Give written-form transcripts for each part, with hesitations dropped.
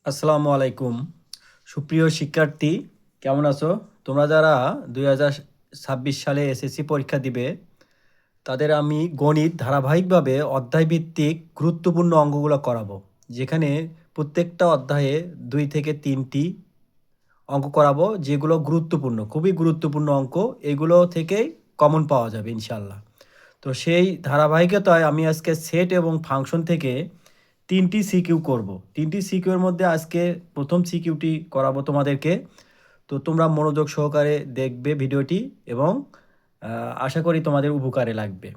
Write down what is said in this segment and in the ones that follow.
আসসালামু আলাইকুম। সুপ্রিয় শিক্ষার্থী, কেমন আছো? তোমরা যারা 2026 সালে এসএসসি পরীক্ষা দিবে, তাদের আমি গণিত ধারাবাহিকভাবে অধ্যায়ভিত্তিক গুরুত্বপূর্ণ অঙ্কগুলো করাবো। যেখানে প্রত্যেকটা অধ্যায়ে 2 থেকে 3টি অঙ্ক করাবো, যেগুলো গুরুত্বপূর্ণ, খুবই গুরুত্বপূর্ণ অঙ্ক। এগুলো থেকেই কমন পাওয়া যাবে ইনশাআল্লাহ। তো সেই ধারাবাহিকতায় আমি আজকে সেট এবং ফাংশন থেকে 3টি সিকিউ করব। 3টি সিকিউর মধ্যে আজকে প্রথম সিকিউটি করাবো তোমাদেরকে। তো তোমরা মনোযোগ সহকারে দেখবে ভিডিওটি এবং আশা করি তোমাদের উপকারে লাগবে।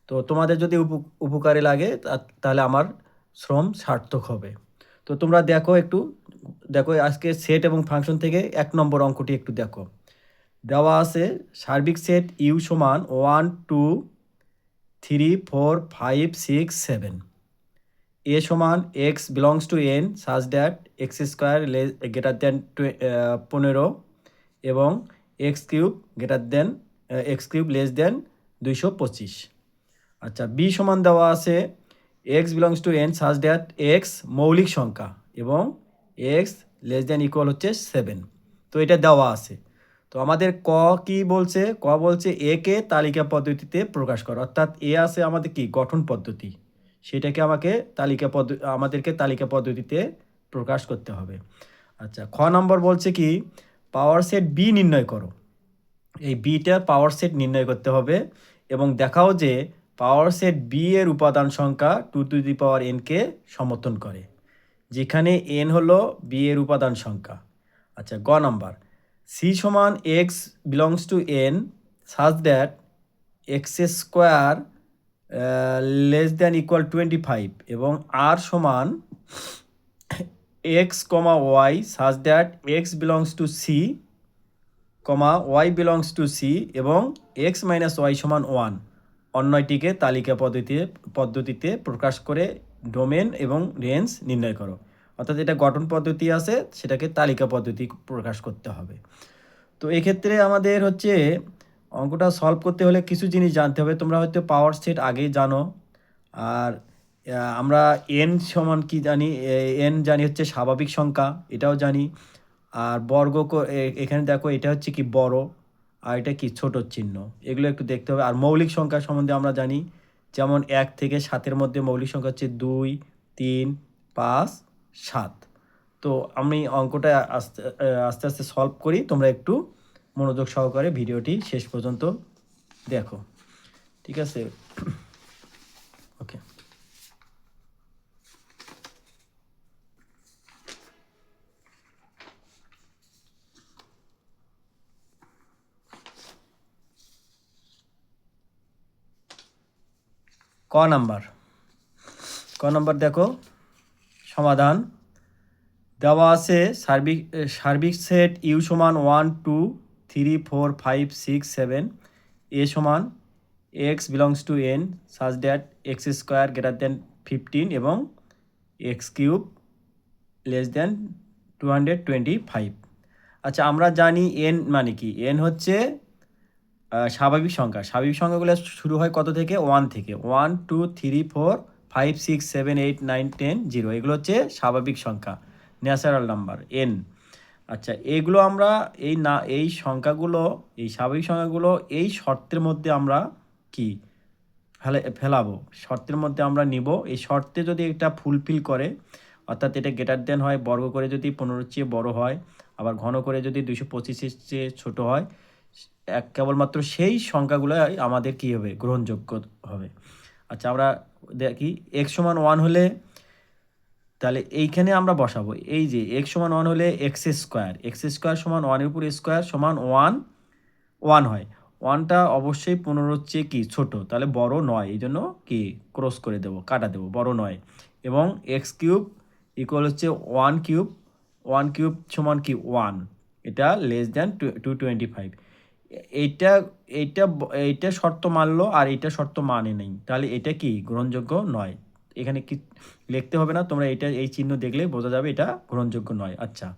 তো তোমাদের যদি উপকারে লাগে তাহলে আমার শ্রম সার্থক হবে। তো তোমরা দেখো একটু, দেখো আজকে সেট এবং ফাংশন থেকে 1 নম্বর অঙ্কটি একটু দেখো। দেওয়া আছে সার্বিক সেট ইউ সমান 1 2 3 4 5 6 7। এ সমান x belongs to N such that x square greater than 15 এবং x cube greater than x cube less than 225। আচ্ছা, বি সমান দেওয়া আছে x belongs to N such that x মৌলিক সংখ্যা এবং এক্স লেস দেন ইকুয়াল হচ্ছে 7। তো এটা দেওয়া আছে। তো আমাদের ক কি বলছে? ক বলছে এ কে তালিকা পদ্ধতিতে প্রকাশ করো, অর্থাৎ এ আছে আমাদের কি গঠন পদ্ধতি, সেটাকে আমাদেরকে তালিকা পদ্ধতিতে প্রকাশ করতে হবে। আচ্ছা, খ নম্বর বলছে কি পাওয়ার সেট বি নির্ণয় করো। এই বিটা পাওয়ার সেট নির্ণয় করতে হবে এবং দেখাও যে পাওয়ার সেট বি এর উপাদান সংখ্যা 2 to the power N K সমর্থন করে, যেখানে এন হলো বি এর উপাদান সংখ্যা। আচ্ছা, গ নাম্বার সি সমান x belongs to N such that x square less than equal 25 এবং আর সমান x comma y such that x belongs to C comma y belongs to C এবং এক্স মাইনাস ওয়াই সমান 1 অন্যটিকে তালিকা পদ্ধতিতে প্রকাশ করে domain এবং range নির্ণয় করো। অর্থাৎ এটা গঠন পদ্ধতি আছে, সেটাকে তালিকা পদ্ধতি প্রকাশ করতে হবে। তো এক্ষেত্রে আমাদের হচ্ছে অঙ্কটা সলভ করতে হলে কিছু জিনিস জানতে হবে। তোমরা হয়তো পাওয়ার সেট আগেই জানো। আর আমরা এন সমান কি জানি? এন জানি হচ্ছে স্বাভাবিক সংখ্যা, এটাও জানি। আর এখানে দেখো এটা হচ্ছে কি বড়, আর এটা কি ছোট চিহ্ন, এগুলো একটু দেখতে হবে। আর মৌলিক সংখ্যা সম্বন্ধে আমরা জানি, যেমন 1 থেকে 7-এর মধ্যে মৌলিক সংখ্যা হচ্ছে 2 3 5 7। তো আমি অঙ্কটা আস্তে আস্তে আস্তে সলভ করি, তোমরা একটু মনোযোগ সহকারে ভিডিওটি শেষ পর্যন্ত দেখো, ঠিক আছে? ওকে। ক নাম্বার দেখো সমাধান। দেওয়া আছে সার্বিক সেট ইউ সমান 1 2 3 4 5 6 7। এ সমান x belongs to N such that x square greater than 15 এবং এক্স কিউব লেস দেন 225। আচ্ছা, আমরা জানি এন মানে কি? এন হচ্ছে স্বাভাবিক সংখ্যাগুলো শুরু হয় কত থেকে? 1 থেকে। 1 2 3 4 5 6 7 8 9 10 0, এগুলো হচ্ছে স্বাভাবিক সংখ্যা, ন্যাচারাল নাম্বার এন। আচ্ছা, এগুলো আমরা এই সংখ্যাগুলো, এই স্বাভাবিক সংখ্যাগুলো এই শর্তের মধ্যে আমরা কি ফেলাবো, শর্তের মধ্যে আমরা নিব। এই শর্তে যদি এটা ফুলফিল করে, অর্থাৎ এটা গ্রেটার দেন হয়, বর্গ করে যদি 15-এর চেয়ে বড় হয়, আবার ঘন করে যদি 225-এর চেয়ে ছোট হয়, কেবলমাত্র সেই সংখ্যাগুলো আমাদের কি হবে? গ্রহণযোগ্য হবে। আচ্ছা, আমরা দেখি এক্স সমান 1 হলে তাহলে এইখানে আমরা বসাবো এই যে এক্স সমান 1 হলে এক্স স্কোয়ার সমান 1-এর উপর স্কোয়ার সমান 1 হয়। 1টা অবশ্যই 15-এর চেয়ে কি ছোট, তাহলে বড় নয়, এই জন্য কি ক্রস করে দেবো, কাটা দেবো, বড় নয়। এবং এক্স কিউব ইকুয়াল হচ্ছে 1 কিউব সমান কি 1, এটা লেস দ্যান 225। এইটা এইটা এইটা শর্ত মানলো আর এইটা শর্ত মানে নেই, তাহলে এটা কি গ্রহণযোগ্য নয়। এখানে কি লিখতে হবে না, তোমরা এই চিহ্ন দেখলে বোঝা যাবে এটা গ্রহণযোগ্য নয়। আচ্ছা,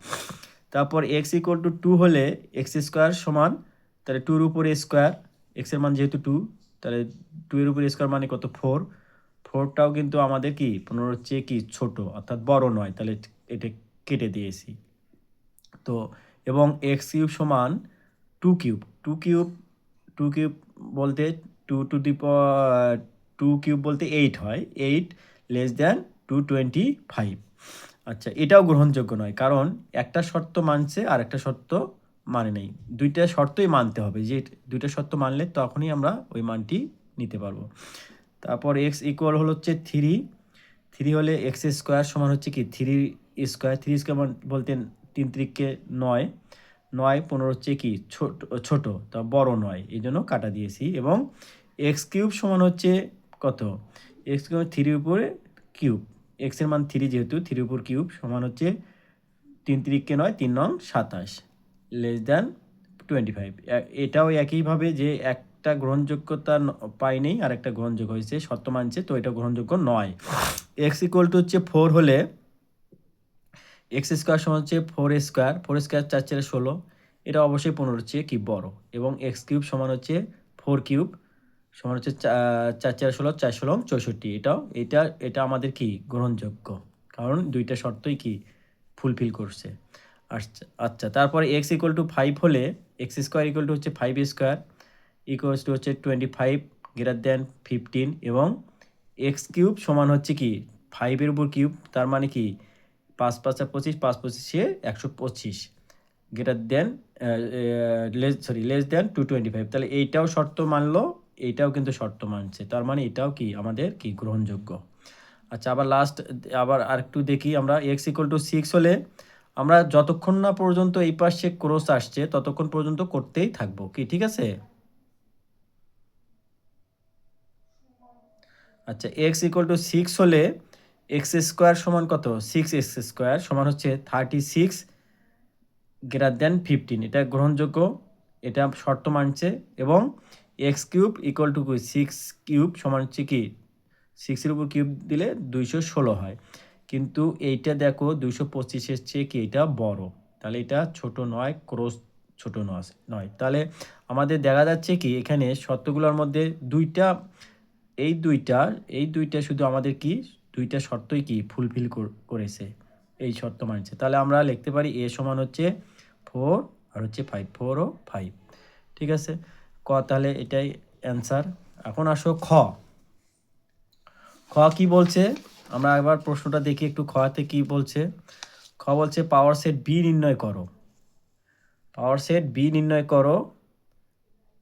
তারপর এক্স ইকুয়াল টু 2 হলে এক্স স্কোয়ার সমান, তাহলে 2-এর উপরে স্কোয়ার, এক্সের মান যেহেতু 2, তাহলে 2-এর উপরে স্কোয়ার মানে কত? 4। 4টাও কিন্তু আমাদের কি 15-এর চেয়ে কি ছোট, অর্থাৎ বড় নয়, তাহলে এটা কেটে দিয়েছি। তো এবং এক্স কিউব সমান টু কিউব, টু কিউব বলতে টু কিউব বলতে 8 হয়, 8 লেস দ্যান 225। আচ্ছা, এটাও গ্রহণযোগ্য নয়, কারণ একটা শর্ত মানছে আর একটা শর্ত মানে নেই। দুইটা শর্তই মানতে হবে, যে দুইটা শর্ত মানলে তখনই আমরা ওই মানটি নিতে পারবো। তারপর এক্স ইকুয়াল হলো হচ্ছে 3, 3 হলে এক্স স্কোয়ার সমান হচ্ছে কি 3 স্কোয়ার বলতে 3 3কে 9, 9 15 হচ্ছে কি ছোট তা বড় নয়, এই জন্য কাটা দিয়েছি। এবং এক্স কিউব সমান হচ্ছে কত, এক্স কিউব 3 উপরে কিউব, এক্সের মান 3 যেহেতু 3 উপর কিউব সমান হচ্ছে 3 3কে 9, 3 9 27 লেস দ্যান 25। এটাও একইভাবে যে একটা গ্রহণযোগ্যতা পাই নেই আর একটা গ্রহণযোগ্য হয়েছে, শর্ত মানছে, তো এটা গ্রহণযোগ্য নয়। এক্স ইকুয়াল টু হচ্ছে 4 হলে এক্স স্কোয়ার সমান হচ্ছে 4 স্কোয়ার, 4 স্কোয়ার 4 4 16, এটা অবশ্যই 15 হচ্ছে কি বড়। এবং এক্স কিউব সমান হচ্ছে 4 কিউব সমান হচ্ছে 4 4 16, 4 16 64, এটা আমাদের কি গ্রহণযোগ্য, কারণ দুইটা শর্তই কি ফুলফিল করছে। আচ্ছা আচ্ছা, তারপরে এক্স ইকুয়াল টু 5 হলে এক্স স্কোয়ার ইকুয়াল টু হচ্ছে 5 স্কোয়ার ইকুয়ালস টু হচ্ছে 25 গ্রেটার দেন 15, এবং এক্স কিউব সমান হচ্ছে কি 5-এর উপর কিউব, তার মানে কি 5 5 25, 5 25 125 গ্রেটার দেন লেস দেন 225। তাহলে এইটাও শর্ত মানলো, এইটাও কিন্তু শর্ত মানছে, তার মানে এটাও কি আমাদের কি গ্রহণযোগ্য। আচ্ছা, আবার লাস্ট আবার আরেকটু দেখি আমরা। এক্স ইকুয়াল টু 6 হলে আমরা যতক্ষণ না পর্যন্ত এই পাশে ক্রস আসছে ততক্ষণ পর্যন্ত করতেই থাকবো, কি ঠিক আছে? আচ্ছা, এক্স ইকুয়াল টু 6 হলে এক্স স্কোয়ার সমান কত, 6x² সমান হচ্ছে 36 গ্রেটার দেন 15, এটা গ্রহণযোগ্য, এটা শর্ত মানছে। এবং x cube equal to 6 cube সমান হচ্ছে কি 6-এর উপর কিউব দিলে 216 হয়, কিন্তু এইটা দেখো 225-এর চেয়ে কি এটা বড়, তাহলে এটা ছোট নয়, ক্রস ছোট নয়। তাহলে আমাদের দেখা যাচ্ছে কি এখানে শর্তগুলোর মধ্যে দুইটা, এই দুইটা শুধু আমাদের কি দুইটা শর্তই কি ফুলফিল করেছে, এই শর্ত মানছে। তাহলে আমরা লিখতে পারি এ সমান হচ্ছে 4 আর হচ্ছে 5, 4 ও 5, ঠিক আছে। তাহলে এটাই অ্যান্সার। এখন আসো খ। কি বলছে, আমরা একবার প্রশ্নটা দেখি একটু, খতে কি বলছে। বলছে পাওয়ার সেট বি নির্ণয় করো,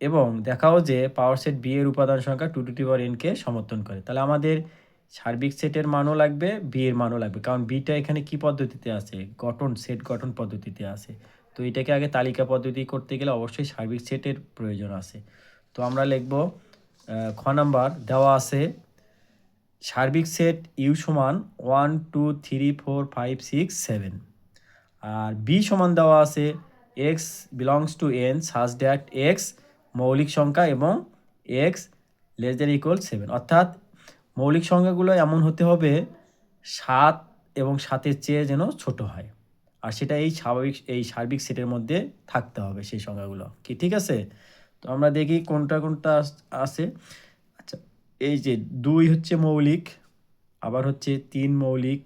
এবং দেখাও যে পাওয়ার সেট বি এর উপাদান সংখ্যা 2n কে সমর্থন করে। তাহলে আমাদের সার্বিক সেটের মানও লাগবে, বি এর মানও লাগবে, কারণ বিটা এখানে কি পদ্ধতিতে আছে, সেট গঠন পদ্ধতিতে আছে। তো এটাকে আগে তালিকা পদ্ধতি করতে গেলে অবশ্যই সার্বিক সেটের প্রয়োজন আছে। তো আমরা লিখব খ নাম্বার দেওয়া আছে সার্বিক সেট ইউ সমান 1 2 3 4 5 6 7, আর বি সমান দেওয়া আছে এক্স বিলংস টু এন সাজ দ্যাট এক্স মৌলিক সংখ্যা এবং এক্স লেস দ্যান ইকুয়াল 7, অর্থাৎ মৌলিক সংখ্যাগুলো এমন হতে হবে 7 এবং 7-এর চেয়ে যেন ছোট হয়, আর সেটা এই সার্বিক সেটের মধ্যে থাকতে হবে সেই সংখ্যাগুলো, কি ঠিক আছে? তো আমরা দেখি কোনটা কোনটা আছে। আচ্ছা, এই যে 2 হচ্ছে মৌলিক, আবার হচ্ছে 3 মৌলিক,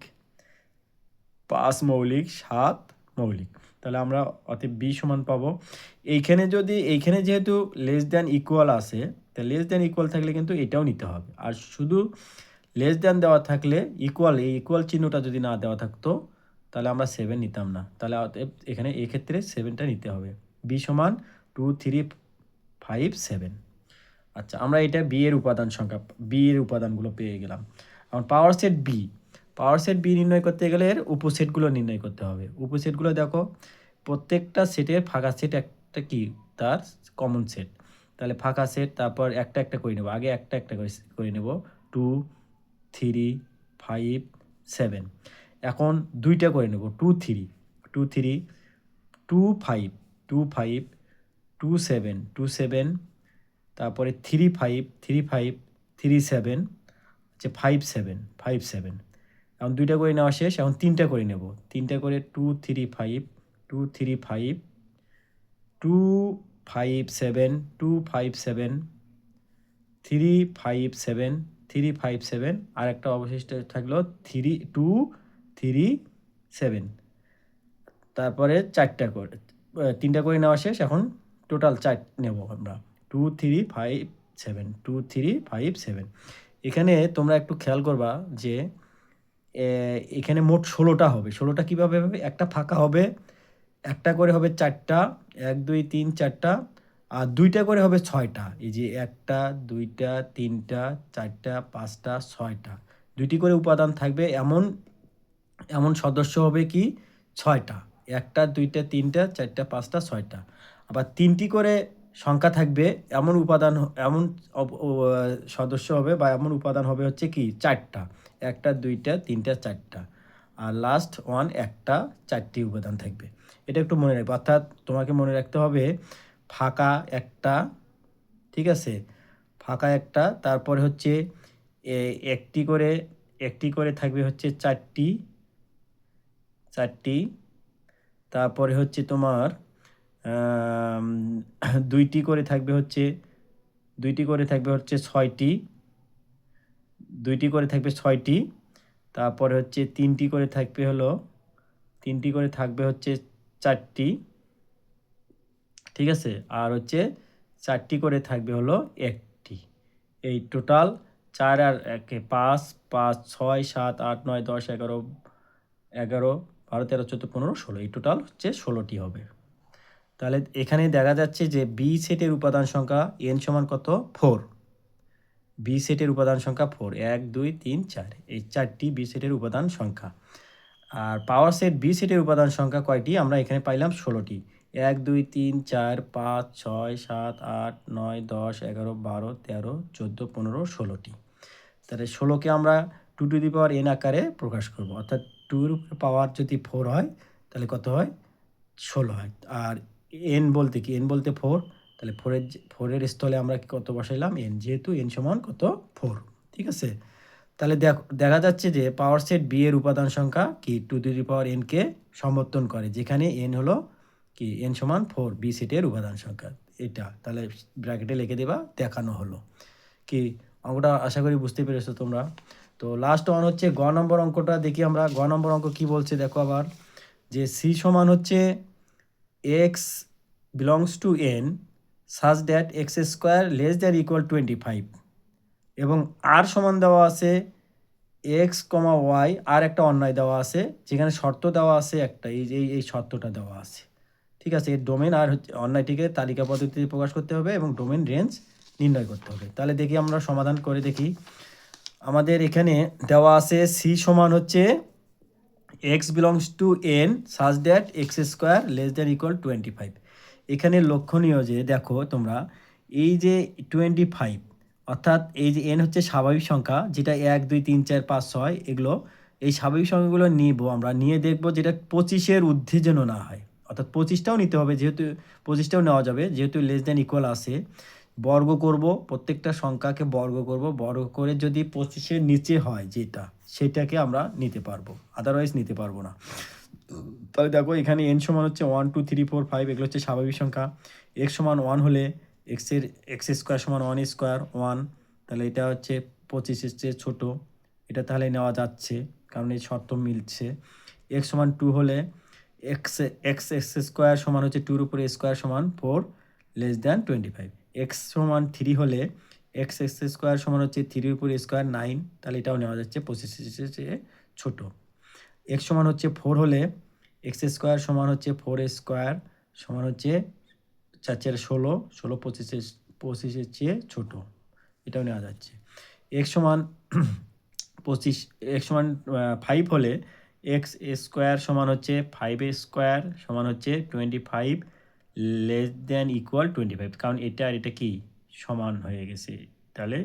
5 মৌলিক, 7 মৌলিক। তাহলে আমরা অতএব বি সমান পাবো। এইখানে যেহেতু লেস দ্যান ইকুয়াল আছে, তাহলে লেস দ্যান ইকুয়াল থাকলে কিন্তু এটাও নিতে হবে, আর শুধু লেস দ্যান দেওয়া থাকলে এই ইকুয়াল চিহ্নটা যদি না দেওয়া থাকতো তাহলে আমরা 7 নিতাম না, তাহলে অতএব এখানে এক্ষেত্রে 7টা নিতে হবে। বি সমান 2 3 5 7। আচ্ছা, আমরা এটা বি এর উপাদানগুলো পেয়ে গেলাম। এখন পাওয়ার সেট বি নির্ণয় করতে গেলে এর উপসেটগুলো নির্ণয় করতে হবে। উপসেটগুলো দেখো, প্রত্যেকটা সেটের ফাঁকা সেট একটা কি তার কমন সেট, তাহলে ফাঁকা সেট, তারপর একটা একটা করে নেব, আগে একটা একটা করে নেব 2 3 5 7। এখন দুইটা করে নেব 2 3 2 3 2 5 2 5 2 7 2 7, তারপরে 3 5 3 5 3 7, হচ্ছে 5 7 5 7। এখন দুইটা করে নেওয়া শেষ, এখন তিনটা করে নেব, তিনটা করে 2 3 5 2 3 5 2 5 7 2 5 7 3 5 7 3 5 7, আর একটা অবশিষ্ট থাকলো 2 3 7। তারপরে 4টা করে 3টা করে নেওয়া শেষ। এখন টোটাল 4 নেব আমরা, 2 3 5 7, 2 3 5 7। এখানে তোমরা একটু খেয়াল করবা যে এখানে মোট 16টা হবে। 16টা কীভাবে হবে? একটা ফাঁকা হবে, একটা করে হবে 4টা, 1 2 3 4টা, আর 2টা করে হবে 6টা। এই যে 1টা 2টা 3টা 4টা 5টা 6টা, 2টি করে উপাদান থাকবে এমন এমন সদস্য হবে কি 6টা। 1টা 2টা 3টা 4টা 5টা 6টা। আবার 3টি করে সংখ্যা থাকবে এমন উপাদান, এমন সদস্য হবে বা এমন উপাদান হবে হচ্ছে কি 4টা। 1টা 2টা 3টা 4টা। আর লাস্ট ওয়ান একটা 4টি উপাদান থাকবে। এটা একটু মনে রাখবে। অর্থাৎ তোমাকে মনে রাখতে হবে ফাঁকা একটা, ঠিক আছে, ফাঁকা একটা, তারপরে হচ্ছে একটি করে থাকবে হচ্ছে 4টি, তারপরে হচ্ছে তোমার আম, দুইটি করে থাকবে হচ্ছে 6টি, 6টি, তারপরে হচ্ছে 3টি করে থাকবে হচ্ছে 4টি, ঠিক আছে, আর হচ্ছে 4টি করে থাকবে হলো 1টি। এই টোটাল 4 আর 1 5, 5 6 7 8 9 10 11 12 13 14 15 16, এই টোটাল হচ্ছে 16টি হবে। তাহলে এখানে দেখা যাচ্ছে যে বি সেটের উপাদান সংখ্যা n সমান কত? 4। বি সেটের উপাদান সংখ্যা 4, 1 2 3 4, এই 4টি বি সেটের উপাদান সংখ্যা। আর পাওয়ার সেট বি সেটের উপাদান সংখ্যা কয়টি? আমরা এখানে পাইলাম 16টি। 1 2 3 4 5 6 7 8 9 10 11 12 13 14 15 16টি। তাহলে 16কে আমরা 2 টু দি পাওয়ার n আকারে প্রকাশ করব। অর্থাৎ 2 এর উপরে পাওয়ার যদি 4 হয় তাহলে কত হয়? 16 হয়। আর n বলতে কি? n বলতে 4, তাহলে 4-এর স্থলে আমরা কত বসাইলাম? n, যেহেতু n সমান কত? 4, ঠিক আছে। তাহলে দেখা যাচ্ছে যে পাওয়ার সেট বি এর উপাদান সংখ্যা কি 2 টু দি পাওয়ার n কে সমর্থন করে, যেখানে n হলো কি n সমান 4, বি সেটের উপাদান সংখ্যা এটা। তাহলে ব্র্যাকেটে লিখে দেবা, দেখানো হলো। কি অঙ্কটা আশা করি বুঝতে পেরেছো তোমরা। তো লাস্ট ওয়ান হচ্ছে গ নম্বর অঙ্কটা দেখি আমরা। গ নম্বর অঙ্ক কি বলছে দেখো আবার, যে সি সমান হচ্ছে x belongs to n such that x square less than equal 25, এবং আর সমান দেওয়া আছে এক্স কমা ওয়াই, আর একটা অন্যায় দেওয়া আছে, যেখানে শর্ত দেওয়া আছে একটা, এই শর্তটা দেওয়া আছে, ঠিক আছে। এর ডোমেন আর অন্যায়টিকে তালিকা পদ্ধতিতে প্রকাশ করতে হবে এবং ডোমেন রেঞ্জ নির্ণয় করতে হবে। তাহলে দেখি আমরা সমাধান করে দেখি। আমাদের এখানে দেওয়া আছে সি সমান হচ্ছে x belongs to N such that x square less than equal 25। এখানে লক্ষণীয় যে দেখো তোমরা, এই যে 25, অর্থাৎ এই যে এন হচ্ছে স্বাভাবিক সংখ্যা, যেটা 1 2 3 4 5 6 এগুলো, এই স্বাভাবিক সংখ্যাগুলো নিব আমরা, নিয়ে দেখব যেটা 25-এর ঊর্ধ্বে যেন না হয়। অর্থাৎ 25টাও নিতে হবে, যেহেতু 25টাও নেওয়া যাবে, যেহেতু লেস দ্যান ইকুয়াল আছে। বর্গ করব, প্রত্যেকটা সংখ্যাকে বর্গ করব, বর্গ করে যদি 25-এর নিচে হয় যেটা, সেটাকে আমরা নিতে পারবো, আদারওয়াইজ নিতে পারবো না। তাহলে দেখো এখানে এন সমান হচ্ছে 1 2 3 4 5, এগুলো হচ্ছে স্বাভাবিক সংখ্যা। এক্স সমান 1 হলে এক্স স্কোয়ার সমান 1 স্কোয়ার 1, তাহলে এটা হচ্ছে 25-এর চেয়ে ছোটো, এটা তাহলে নেওয়া যাচ্ছে কারণ এই শর্ত মিলছে। এক্স সমান 2 হলে এক্স এক্স এক্স স্কোয়ার সমান হচ্ছে 2-র উপরে স্কোয়ার সমান 4 লেস দ্যান 25। এক্স সমান 3 হলে এক্স এক্স স্কোয়ার সমান হচ্ছে 3-র উপরে স্কোয়ার 9, তাহলে এটাও নেওয়া যাচ্ছে 25-এর চেয়ে ছোটো। এক্স সমান হচ্ছে 4 হলে এক্স স্কোয়ার সমান হচ্ছে 4 স্কোয়ার সমান হচ্ছে 4 4 16, 16 25-এর চেয়ে ছোটো, এটাও নেওয়া যাচ্ছে। এক্স সমান 25, এক্স সমান 5 হলে এক্স স্কোয়ার সমান হচ্ছে 5 স্কোয়ার সমান হচ্ছে 25 লেস দ্যান ইকুয়াল 25, কারণ এটা আর এটা কি সমান হয়ে গেছে, তাহলে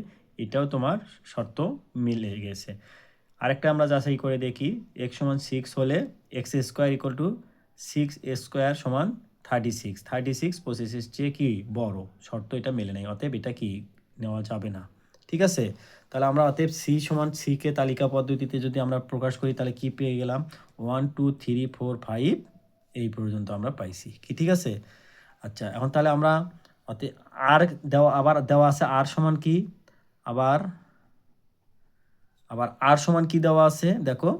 এটাও তোমার শর্ত মিলে গেছে। আরেকটা আমরা যাচাই করে দেখি, এক্স সমান 6 হলে x square equal to 6 square সমান 36, 36 25-এর চেয়ে কি বড়, শর্ত এটা মেলে নেই, অতএব এটা কি নেওয়া যাবে না, ঠিক আছে। তাহলে আমরা অতএব সি সমান সিকে তালিকা পদ্ধতিতে যদি আমরা প্রকাশ করি তাহলে কি পেয়ে গেলাম? 1 2 3 4 5 এই পর্যন্ত আমরা পাইছি কি, ঠিক আছে। আচ্ছা, এখন তাহলে আমরা অতএব আর আবার দেওয়া আছে আর সমান কি, আবার আর সমান কি দেওয়া আছে দেখো,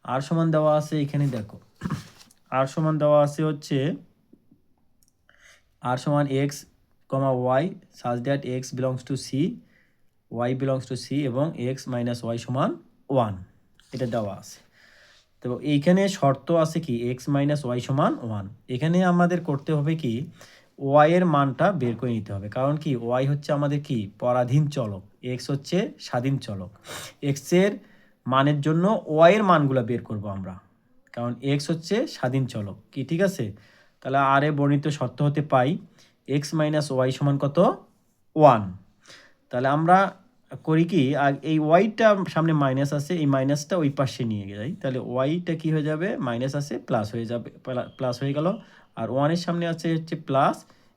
আর সমান দেওয়া আছে এখানে দেখো, আর সমান দেওয়া আছে হচ্ছে আর সমান x comma y such that x belongs to C y belongs to C এবং এক্স মাইনাস ওয়াই সমান 1 এটা দেওয়া আছে। তো এইখানে শর্ত আছে কি এক্স মাইনাস ওয়াই সমান 1। এখানে আমাদের করতে হবে কি ওয়াই এর মানটা বের করে নিতে হবে, কারণ কি ওয়াই হচ্ছে আমাদের কি পরাধীন চলক, এক্স হচ্ছে স্বাধীন চলক। এক্স এর মানের জন্য ওয়াই এর মানগুলো বের করব আমরা, কারণ এক্স হচ্ছে স্বাধীন চলক কি, ঠিক আছে। তাহলে আর এ বর্ণিত শর্ত হতে পাই এক্স মাইনাস ওয়াই সমান কত 1। তাহলে আমরা করি কি আর এই ওয়াইটা সামনে মাইনাস আছে, এই মাইনাসটা ওই পাশে নিয়ে যাই, তাহলে ওয়াইটা কি হয়ে যাবে মাইনাস আছে প্লাস হয়ে যাবে, প্লাস হয়ে গেল। আর 1-এর সামনে আছে হচ্ছে প্লাস,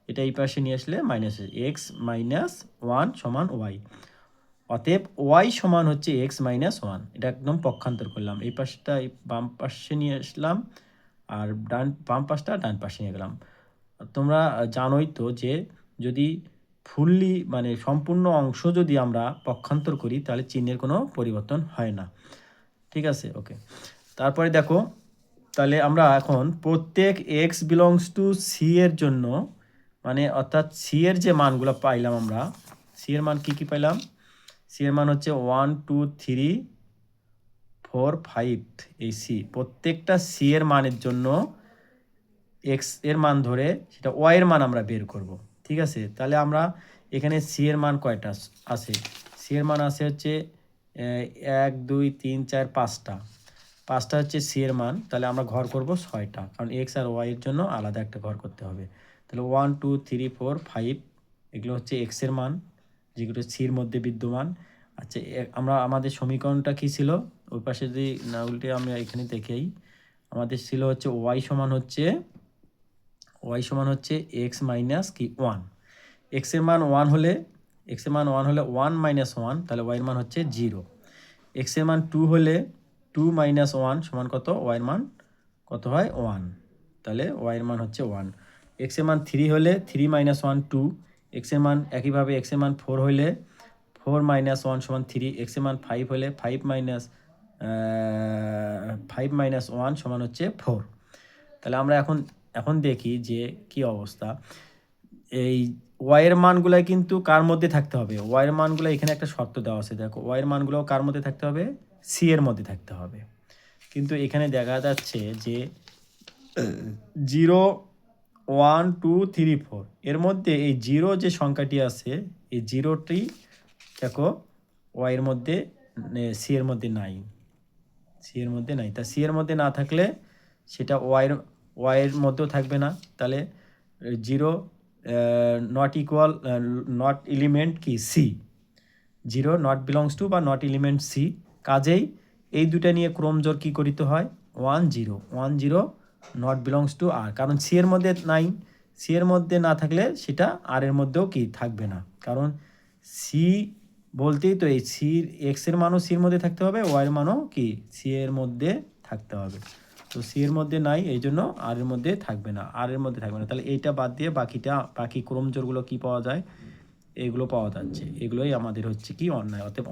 এটা এই পাশে নিয়ে আসলে মাইনাস এক্স মাইনাস 1 সমান ওয়াই। অতএব ওয়াই সমান হচ্ছে এক্স মাইনাস 1। এটা একদম পক্ষান্তর করলাম, এই পাশটা এই বাম পাশে নিয়ে আসলাম আর বাম পাশটা ডান পাশে নিয়ে গেলাম। তোমরা জানোই তো যে যদি ফুললি মানে সম্পূর্ণ অংশ যদি আমরা পক্ষান্তর করি তাহলে চিহ্নের কোনো পরিবর্তন হয় না, ঠিক আছে। ওকে, তারপরে দেখো তাহলে আমরা এখন প্রত্যেক এক্স বিলংস টু সি এর জন্য মানে অর্থাৎ সি এর যে মানগুলো পাইলাম আমরা, সি এর মান কি পাইলাম, সি এর মান হচ্ছে 1 2 3 4 5 এই সি, প্রত্যেকটা সি এর মানের জন্য এক্স এর মান ধরে সেটা ওয়াই এর মান আমরা বের করব, ঠিক আছে। তাহলে আমরা এখানে সি এর মান কয়টা আছে, সি এর মান আছে হচ্ছে 1 2 3 4 5টা হচ্ছে সি এর মান। তাহলে আমরা ঘর করব 6টা, কারণ এক্স আর ওয়াই এর জন্য আলাদা একটা ঘর করতে হবে। তাহলে 1 2 3 4 5 এগুলো হচ্ছে এক্স এর মান যেগুলো সির মধ্যে বিদ্যমান। আচ্ছা, আমরা আমাদের সমীকরণটা কি ছিল, ওই পাশে যদি না উল্টে আমরা এখানে দেখেই আমাদের ছিল হচ্ছে ওয়াই সমান হচ্ছে এক্স মাইনাস কি 1। এক্স এর মান 1 হলে 1 মাইনাস 1, তাহলে ওয়াই এর মান হচ্ছে 0। এক্স এর মান 2 হলে 2 মাইনাস 1 সমান কত, ওয়াই এর মান কত হয় 1, তাহলে ওয়াই এর মান হচ্ছে 1। এক্স এর মান 3 হলে 3 মাইনাস 1 2। এক্স এর মান একইভাবে এক্স এর মান 4 হলে 4 মাইনাস 1 সমান 3। এক্স এর মান 5 হলে 5 মাইনাস 1 সমান হচ্ছে 4। তাহলে আমরা এখন দেখি যে কি অবস্থা। এই ওয়াইয়ের মানগুলো কিন্তু কার মধ্যে থাকতে হবে, ওয়াইয়ের মানগুলো এখানে একটা শর্ত দেওয়া আছে, দেখো ওয়াইয়ের মানগুলো কার মধ্যে থাকতে হবে, সি এর মধ্যে থাকতে হবে। কিন্তু এখানে দেখা যাচ্ছে যে 0 1 2 3 4 এর মধ্যে এই 0 যে সংখ্যাটি আছে এই 0টি দেখো ওয়াইয়ের মধ্যে সি এর মধ্যে নাই, তা সি এর মধ্যে না থাকলে সেটা ওয়াইয়ের মধ্যেও থাকবে না। তাহলে 0 নট এলিমেন্ট কি সি, 0 নট বিলংস টু বা নট এলিমেন্ট সি। কাজেই এই দুটা নিয়ে ক্রমজোর কি করিতে হয় 1 0 নট বিলংস টু আর, কারণ সি এর মধ্যে নাই, সি এর মধ্যে না থাকলে সেটা আর এর মধ্যেও কি থাকবে না, কারণ সি বলতেই তো এই সির এক্স এর মানও সির মধ্যে থাকতে হবে, ওয়াই এর মানও কি সি এর মধ্যে থাকতে হবে। তো সি এর মধ্যে নাই এই জন্য আর এর মধ্যে থাকবে না, তাহলে এইটা বাদ দিয়ে বাকি ক্রমজোরগুলো কি পাওয়া যায়, এগুলো পাওয়া যাচ্ছে, এগুলোই আমাদের হচ্ছে কি অন্যায়। অতএব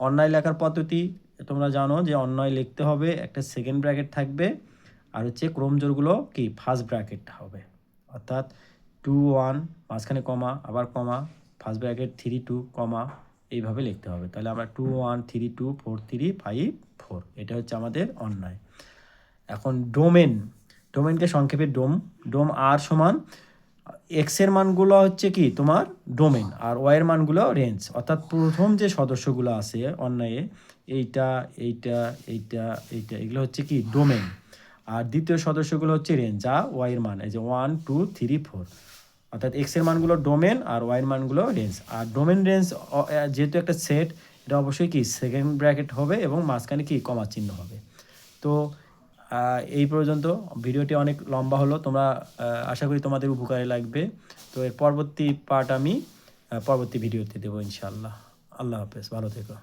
অন্যায় লেখার পদ্ধতি তোমরা জানো যে অন্যায় লিখতে হবে একটা সেকেন্ড ব্র্যাকেট থাকবে আর হচ্ছে ক্রমজোরগুলো কি ফার্স্ট ব্র্যাকেট হবে, অর্থাৎ 2 1 মাঝখানে কমা আবার কমা ফার্স্ট ব্র্যাকেট 3 2 কমা এইভাবে লিখতে হবে। তাহলে আমরা 2 1 3 2 4 3 5 4 এটা হচ্ছে আমাদের অন্যায়। এখন ডোমেনকে সংক্ষেপে ডোম আর সমান এক্স এর মানগুলো হচ্ছে কি তোমার ডোমেন আর ওয়াই এর মানগুলো রেঞ্জ, অর্থাৎ প্রথম যে সদস্যগুলো আছে অন্যায়ে এইটা এগুলো হচ্ছে কি ডোমেন, আর দ্বিতীয় সদস্যগুলো হচ্ছে রেঞ্জ যা ওয়াই এর মান, এই যে 1 2 3 4, অর্থাৎ এক্স এর মানগুলো ডোমেন আর ওয়াই এর মানগুলো রেঞ্জ। আর ডোমেন রেঞ্জ যেহেতু একটা সেট এটা অবশ্যই কি সেকেন্ড ব্র্যাকেট হবে এবং মাঝখানে কি কমা চিহ্ন হবে। তো এই পর্যন্ত ভিডিওটি অনেক লম্বা হলো, তোমরা আশা করি তোমাদের উপকারে লাগবে। তো এর পরবর্তী পার্ট আমি পরবর্তী ভিডিওতে দেবো ইনশাআল্লাহ। আল্লাহ হাফেজ, ভালো থেকো।